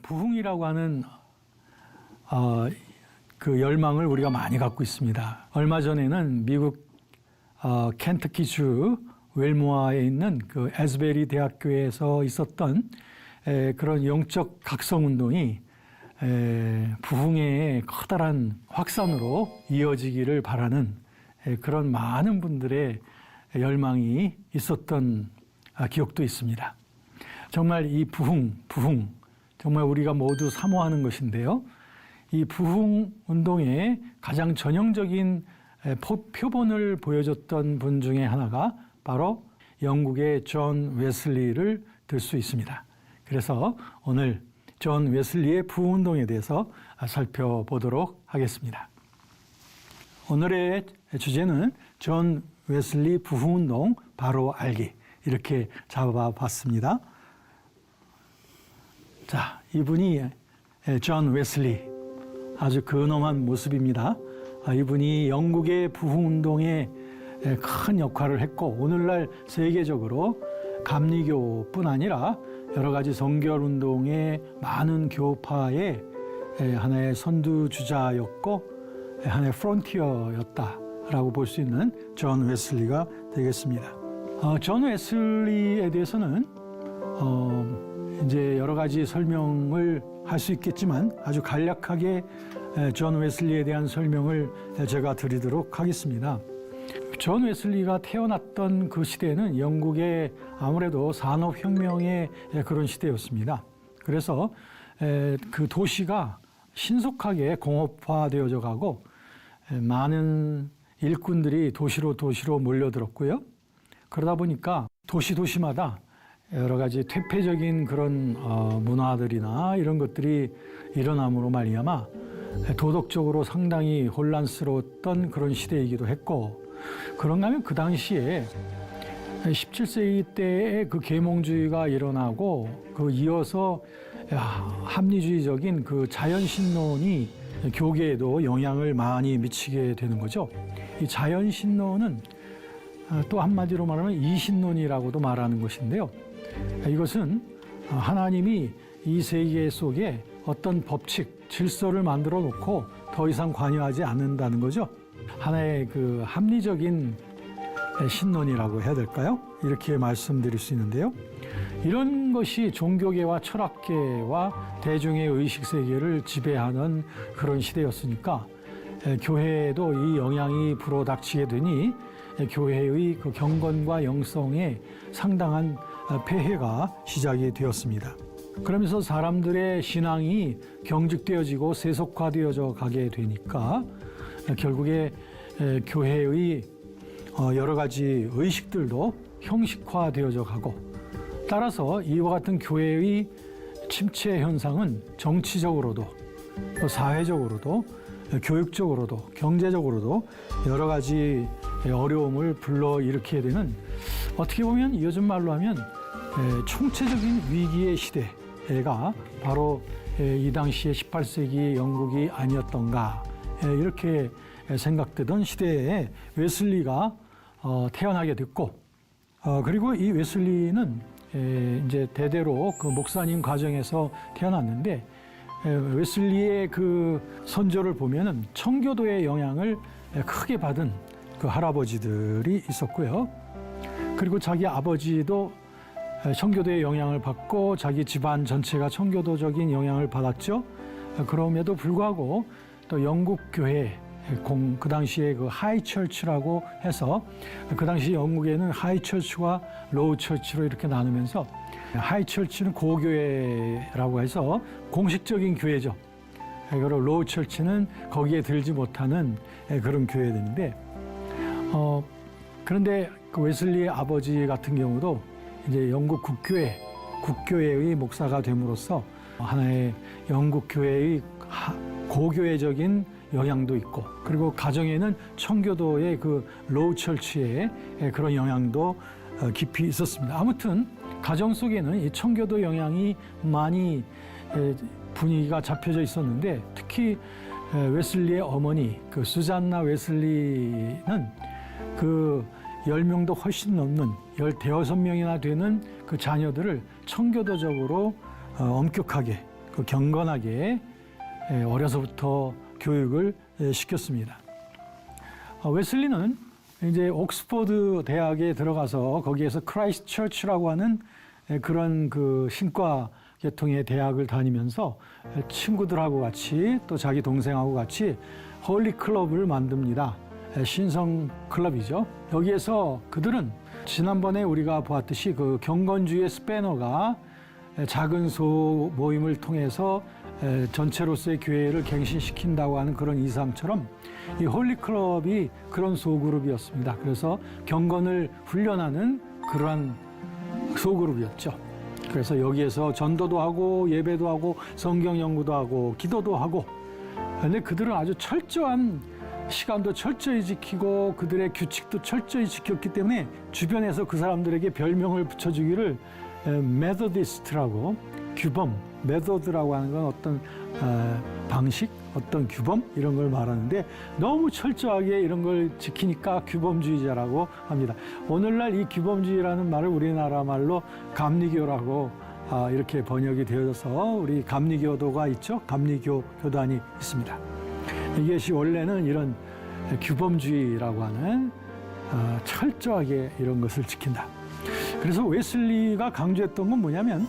부흥이라고 하는 그 열망을 우리가 많이 갖고 있습니다. 얼마 전에는 미국 켄터키주 웰모아에 있는 그 에스베리 대학교에서 있었던 그런 영적 각성 운동이 부흥의 커다란 확산으로 이어지기를 바라는 그런 많은 분들의 열망이 있었던 기억도 있습니다. 정말 이 부흥 정말 우리가 모두 사모하는 것인데요. 이 부흥 운동의 가장 전형적인 표본을 보여줬던 분 중에 하나가 바로 영국의 존 웨슬리를 들 수 있습니다. 그래서 오늘 존 웨슬리의 부흥 운동에 대해서 살펴보도록 하겠습니다. 오늘의 주제는 존 웨슬리 부흥 운동 바로 알기, 이렇게 잡아봤습니다. 자, 이분이 존 웨슬리, 아주 근엄한 모습입니다. 이분이 영국의 부흥운동에 큰 역할을 했고, 오늘날 세계적으로 감리교뿐 아니라 여러 가지 성결운동의 많은 교파의 하나의 선두주자였고 하나의 프론티어였다라고 볼 수 있는 존 웨슬리가 되겠습니다. 존 웨슬리에 대해서는 이제 여러 가지 설명을 할 수 있겠지만 아주 간략하게 존 웨슬리에 대한 설명을 제가 드리도록 하겠습니다. 존 웨슬리가 태어났던 그 시대는 영국의 아무래도 산업혁명의 그런 시대였습니다. 그래서 그 도시가 신속하게 공업화되어져 가고 많은 일꾼들이 도시로 몰려들었고요. 그러다 보니까 도시마다 여러 가지 퇴폐적인 그런 문화들이나 이런 것들이 일어남으로 말미암아 도덕적으로 상당히 혼란스러웠던 그런 시대이기도 했고, 그런가 하면 그 당시에 17세기 때에 그 계몽주의가 일어나고 그 이어서 합리주의적인 그 자연신론이 교계에도 영향을 많이 미치게 되는 거죠. 이 자연신론은 또 한마디로 말하면 이신론이라고도 말하는 것인데요. 이것은 하나님이 이 세계 속에 어떤 법칙, 질서를 만들어 놓고 더 이상 관여하지 않는다는 거죠. 하나의 그 합리적인 신론이라고 해야 될까요? 이렇게 말씀드릴 수 있는데요. 이런 것이 종교계와 철학계와 대중의 의식 세계를 지배하는 그런 시대였으니까 교회에도 이 영향이 불어닥치게 되니 교회의 그 경건과 영성에 상당한 폐해가 시작이 되었습니다. 그러면서 사람들의 신앙이 경직되어지고 세속화되어져 가게 되니까 결국에 교회의 여러 가지 의식들도 형식화되어져 가고, 따라서 이와 같은 교회의 침체 현상은 정치적으로도 또 사회적으로도 교육적으로도 경제적으로도 여러 가지 어려움을 불러일으키게 되는, 어떻게 보면 요즘 말로 하면 총체적인 위기의 시대가 바로 이 당시에 18세기 영국이 아니었던가, 이렇게 생각되던 시대에 웨슬리가 태어나게 됐고, 그리고 이 웨슬리는 이제 대대로 그 목사님 가정에서 태어났는데, 웨슬리의 그 선조를 보면은 청교도의 영향을 크게 받은 그 할아버지들이 있었고요. 그리고 자기 아버지도 청교도의 영향을 받고 자기 집안 전체가 청교도적인 영향을 받았죠. 그럼에도 불구하고 또 영국 교회, 그 당시에 그 하이처치라고 해서, 그 당시 영국에는 하이처치와 로우처치로 이렇게 나누면서, 하이처치는 고교회라고 해서 공식적인 교회죠. 그리고 로우처치는 거기에 들지 못하는 그런 교회들인데, 그런데 그 웨슬리의 아버지 같은 경우도 이제 영국 국교회의 목사가 됨으로써 하나의 영국 교회의 고교회적인 영향도 있고, 그리고 가정에는 청교도의 그 로우 철치의 그런 영향도 깊이 있었습니다. 아무튼 가정 속에는 이 청교도 영향이 많이 분위기가 잡혀져 있었는데, 특히 웨슬리의 어머니 그 수잔나 웨슬리는 그 10명도 훨씬 넘는 16명이나 되는 그 자녀들을 청교도적으로 엄격하게 또 경건하게 어려서부터 교육을 시켰습니다. 웨슬리는 이제 옥스퍼드 대학에 들어가서 거기에서 크라이스트 처치라고 하는 그런 그 신과 계통의 대학을 다니면서 친구들하고 같이 또 자기 동생하고 같이 홀리 클럽을 만듭니다. 신성 클럽이죠. 여기에서 그들은 지난번에 우리가 보았듯이 그 경건주의 스패너가 작은 소 모임을 통해서 전체로서의 교회를 갱신시킨다고 하는 그런 이상처럼 이 홀리클럽이 그런 소그룹이었습니다. 그래서 경건을 훈련하는 그러한 소그룹이었죠. 그래서 여기에서 전도도 하고 예배도 하고 성경 연구도 하고 기도도 하고, 그런데 그들은 아주 철저한 시간도 철저히 지키고 그들의 규칙도 철저히 지켰기 때문에 주변에서 그 사람들에게 별명을 붙여주기를 메소디스트라고, 규범, 메소드라고 하는 건 어떤 방식, 어떤 규범 이런 걸 말하는데 너무 철저하게 이런 걸 지키니까 규범주의자라고 합니다. 오늘날 이 규범주의라는 말을 우리나라 말로 감리교라고 이렇게 번역이 되어서 우리 감리교도가 있죠. 감리교 교단이 있습니다. 이것이 원래는 이런 규범주의라고 하는 철저하게 이런 것을 지킨다. 그래서 웨슬리가 강조했던 건 뭐냐면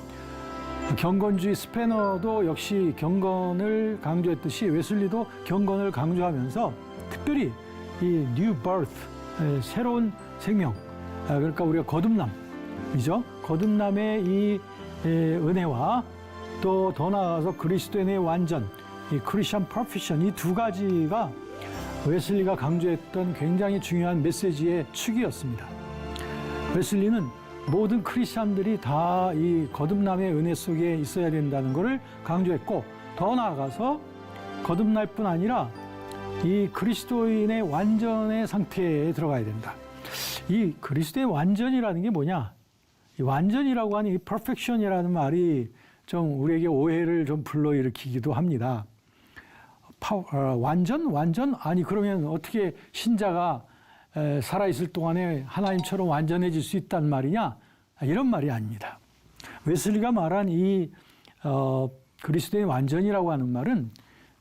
경건주의 스패너도 역시 경건을 강조했듯이 웨슬리도 경건을 강조하면서 특별히 이 뉴 버스, 새로운 생명, 그러니까 우리가 거듭남이죠. 거듭남의 이 은혜와 또 더 나아가서 그리스도인의 완전, 이 크리스천 퍼피션, 이 두 가지가 웨슬리가 강조했던 굉장히 중요한 메시지의 축이었습니다. 웨슬리는 모든 크리스찬들이 다 이 거듭남의 은혜 속에 있어야 된다는 것을 강조했고, 더 나아가서 거듭날 뿐 아니라 이 그리스도인의 완전의 상태에 들어가야 된다. 이 그리스도의 완전이라는 게 뭐냐? 이 완전이라고 하는 이 perfection이라는 말이 좀 우리에게 오해를 좀 불러일으키기도 합니다. 완전? 아니 그러면 어떻게 신자가 살아있을 동안에 하나님처럼 완전해질 수 있단 말이냐? 이런 말이 아닙니다. 웨슬리가 말한 이 그리스도의 완전이라고 하는 말은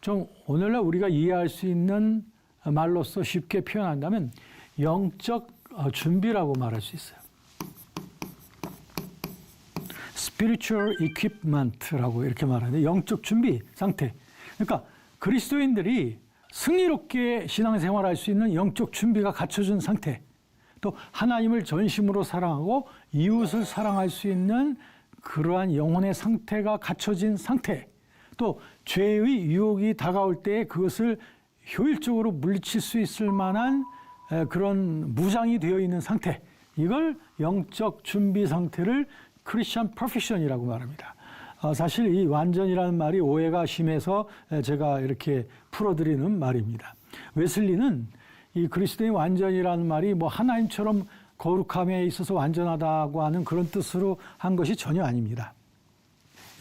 좀 오늘날 우리가 이해할 수 있는 말로서 쉽게 표현한다면 영적 준비라고 말할 수 있어요. spiritual equipment라고 이렇게 말하는데 영적 준비 상태. 그러니까 그리스도인들이 승리롭게 신앙생활할 수 있는 영적 준비가 갖춰진 상태, 또 하나님을 전심으로 사랑하고 이웃을 사랑할 수 있는 그러한 영혼의 상태가 갖춰진 상태, 또 죄의 유혹이 다가올 때 그것을 효율적으로 물리칠 수 있을 만한 그런 무장이 되어 있는 상태, 이걸 영적 준비 상태를 크리스천 퍼피션이라고 말합니다. 사실 이 완전이라는 말이 오해가 심해서 제가 이렇게 풀어드리는 말입니다. 웨슬리는 이 그리스도의 완전이라는 말이 뭐 하나님처럼 거룩함에 있어서 완전하다고 하는 그런 뜻으로 한 것이 전혀 아닙니다.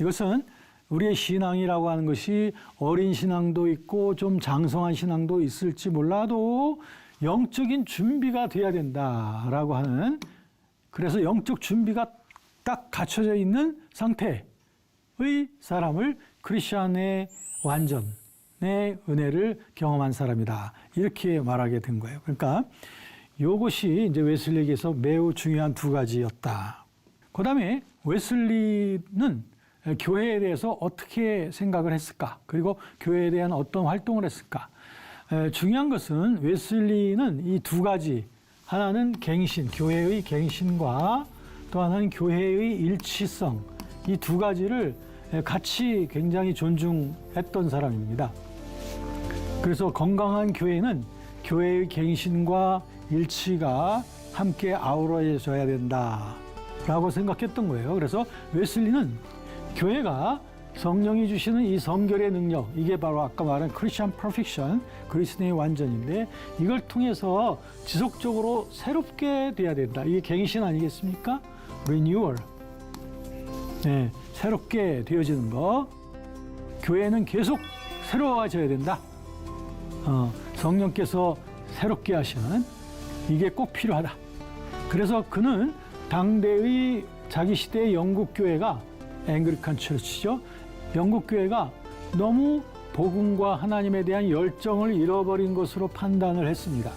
이것은 우리의 신앙이라고 하는 것이 어린 신앙도 있고 좀 장성한 신앙도 있을지 몰라도 영적인 준비가 돼야 된다라고 하는, 그래서 영적 준비가 딱 갖춰져 있는 상태의 사람을 크리스천의 완전의 은혜를 경험한 사람이다, 이렇게 말하게 된 거예요. 그러니까 이것이 이제 웨슬리에게서 매우 중요한 두 가지였다. 그 다음에 웨슬리는 교회에 대해서 어떻게 생각을 했을까? 그리고 교회에 대한 어떤 활동을 했을까? 중요한 것은 웨슬리는 이 두 가지, 하나는 갱신, 교회의 갱신과 또 하나는 교회의 일치성, 이 두 가지를 같이 굉장히 존중했던 사람입니다. 그래서 건강한 교회는 교회의 갱신과 일치가 함께 아우러져야 된다라고 생각했던 거예요. 그래서 웨슬리는 교회가 성령이 주시는 이 성결의 능력, 이게 바로 아까 말한 크리스천 퍼펙션, 그리스도의 완전인데 이걸 통해서 지속적으로 새롭게 돼야 된다. 이게 갱신 아니겠습니까? 리뉴얼. 네, 새롭게 되어지는 거. 교회는 계속 새로워져야 된다. 성령께서 새롭게 하시는, 이게 꼭 필요하다. 그래서 그는 당대의 자기 시대의 영국 교회가 앵글리칸 처치죠. 영국 교회가 너무 복음과 하나님에 대한 열정을 잃어버린 것으로 판단을 했습니다.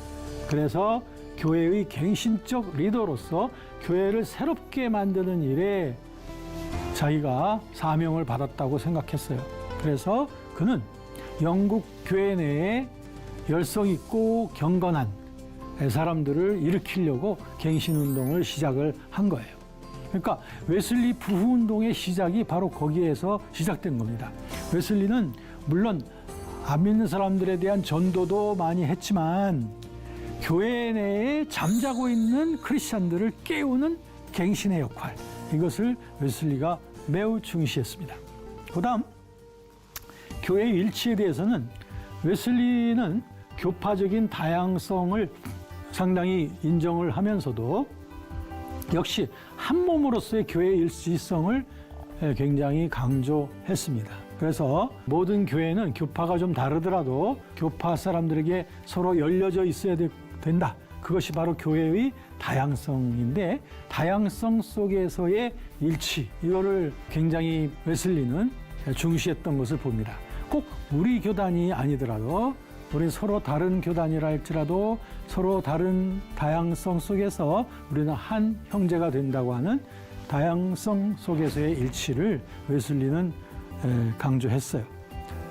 그래서 교회의 갱신적 리더로서 교회를 새롭게 만드는 일에 자기가 사명을 받았다고 생각했어요. 그래서 그는 영국 교회 내에 열성 있고 경건한 사람들을 일으키려고 갱신운동을 시작을 한 거예요. 그러니까 웨슬리 부흥운동의 시작이 바로 거기에서 시작된 겁니다. 웨슬리는 물론 안 믿는 사람들에 대한 전도도 많이 했지만 교회 내에 잠자고 있는 크리스찬들을 깨우는 갱신의 역할, 이것을 웨슬리가 매우 중시했습니다. 그 다음 교회의 일치에 대해서는 웨슬리는 교파적인 다양성을 상당히 인정을 하면서도 역시 한 몸으로서의 교회의 일치성을 굉장히 강조했습니다. 그래서 모든 교회는 교파가 좀 다르더라도 교파 사람들에게 서로 열려져 있어야 된다. 그것이 바로 교회의 다양성인데, 다양성 속에서의 일치, 이거를 굉장히 웨슬리는 중시했던 것을 봅니다. 꼭 우리 교단이 아니더라도 우리 서로 다른 교단이라 할지라도 서로 다른 다양성 속에서 우리는 한 형제가 된다고 하는 다양성 속에서의 일치를 웨슬리는 강조했어요.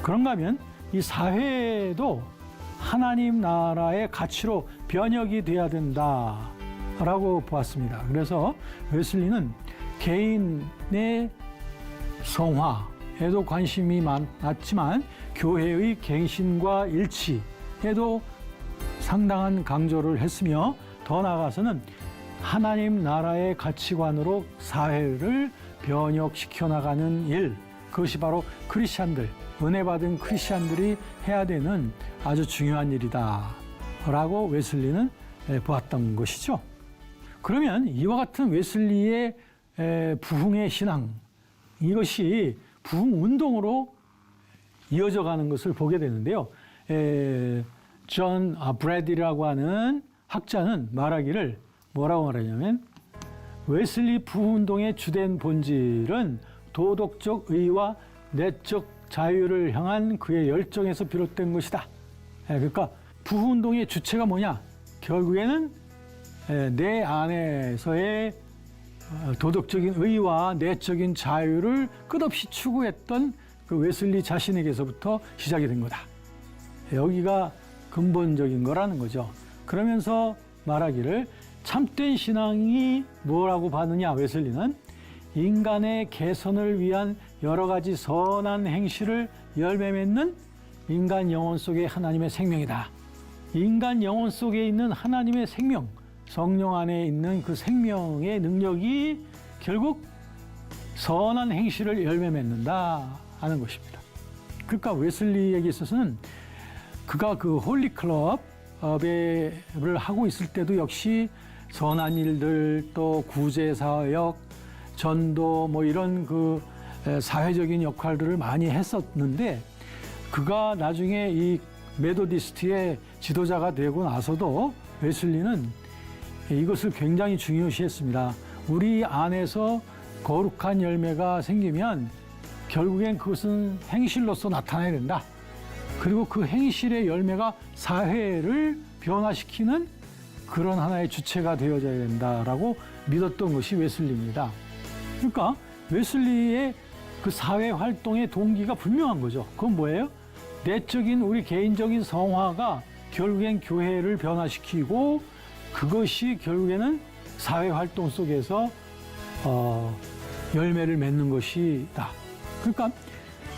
그런가 하면 이 사회도 하나님 나라의 가치로 변혁이 돼야 된다라고 보았습니다. 그래서 웨슬리는 개인의 성화에도 관심이 많았지만 교회의 갱신과 일치에도 상당한 강조를 했으며, 더 나아가서는 하나님 나라의 가치관으로 사회를 변혁시켜 나가는 일, 그것이 바로 크리스찬들, 은혜 받은 크리스찬들이 해야 되는 아주 중요한 일이다 라고 웨슬리는 보았던 것이죠. 그러면 이와 같은 웨슬리의 부흥의 신앙, 이것이 부흥 운동으로 이어져 가는 것을 보게 되는데요. 존 브래디라고 하는 학자는 말하기를 뭐라고 말하냐면, 웨슬리 부흥운동의 주된 본질은 도덕적 의와 내적 자유를 향한 그의 열정에서 비롯된 것이다. 그러니까 부흥운동의 주체가 뭐냐? 결국에는 내 안에서의 도덕적인 의와 내적인 자유를 끝없이 추구했던 그 웨슬리 자신에게서부터 시작이 된 거다. 여기가 근본적인 거라는 거죠. 그러면서 말하기를 참된 신앙이 뭐라고 받느냐, 웨슬리는 인간의 개선을 위한 여러 가지 선한 행실을 열매 맺는 인간 영혼 속의 하나님의 생명이다. 인간 영혼 속에 있는 하나님의 생명, 성령 안에 있는 그 생명의 능력이 결국 선한 행실을 열매 맺는다 하는 것입니다. 그러니까 웨슬리에게 있어서는 그가 그 홀리클럽을 하고 있을 때도 역시 선한 일들, 또 구제사역, 전도, 뭐 이런 그 사회적인 역할들을 많이 했었는데, 그가 나중에 이 메도디스트의 지도자가 되고 나서도 웨슬리는 이것을 굉장히 중요시했습니다. 우리 안에서 거룩한 열매가 생기면 결국엔 그것은 행실로서 나타나야 된다. 그리고 그 행실의 열매가 사회를 변화시키는 그런 하나의 주체가 되어져야 된다라고 믿었던 것이 웨슬리입니다. 그러니까 웨슬리의 그 사회 활동의 동기가 분명한 거죠. 그건 뭐예요? 내적인 우리 개인적인 성화가 결국엔 교회를 변화시키고, 그것이 결국에는 사회 활동 속에서 열매를 맺는 것이다. 그러니까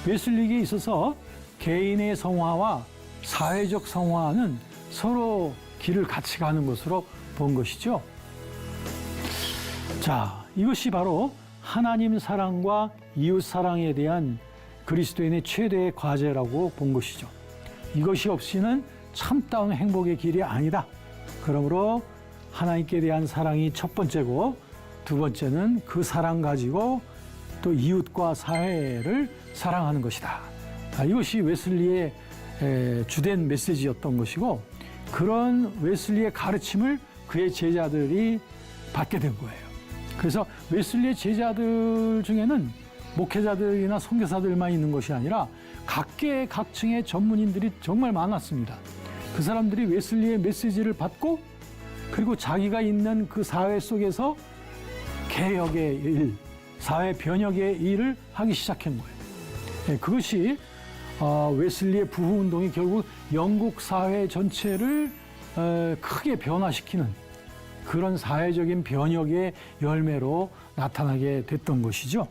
웨슬리에게 있어서 개인의 성화와 사회적 성화는 서로 길을 같이 가는 것으로 본 것이죠. 자, 이것이 바로 하나님 사랑과 이웃 사랑에 대한 그리스도인의 최대의 과제라고 본 것이죠. 이것이 없이는 참다운 행복의 길이 아니다. 그러므로 하나님께 대한 사랑이 첫 번째고, 두 번째는 그 사랑 가지고 또 이웃과 사회를 사랑하는 것이다. 이것이 웨슬리의 주된 메시지였던 것이고, 그런 웨슬리의 가르침을 그의 제자들이 받게 된 거예요. 그래서 웨슬리의 제자들 중에는 목회자들이나 선교사들만 있는 것이 아니라 각계 각층의 전문인들이 정말 많았습니다. 그 사람들이 웨슬리의 메시지를 받고 그리고 자기가 있는 그 사회 속에서 개혁의 일, 사회 변혁의 일을 하기 시작한 거예요. 그것이 웨슬리의 부흥운동이 결국 영국 사회 전체를 크게 변화시키는 그런 사회적인 변혁의 열매로 나타나게 됐던 것이죠.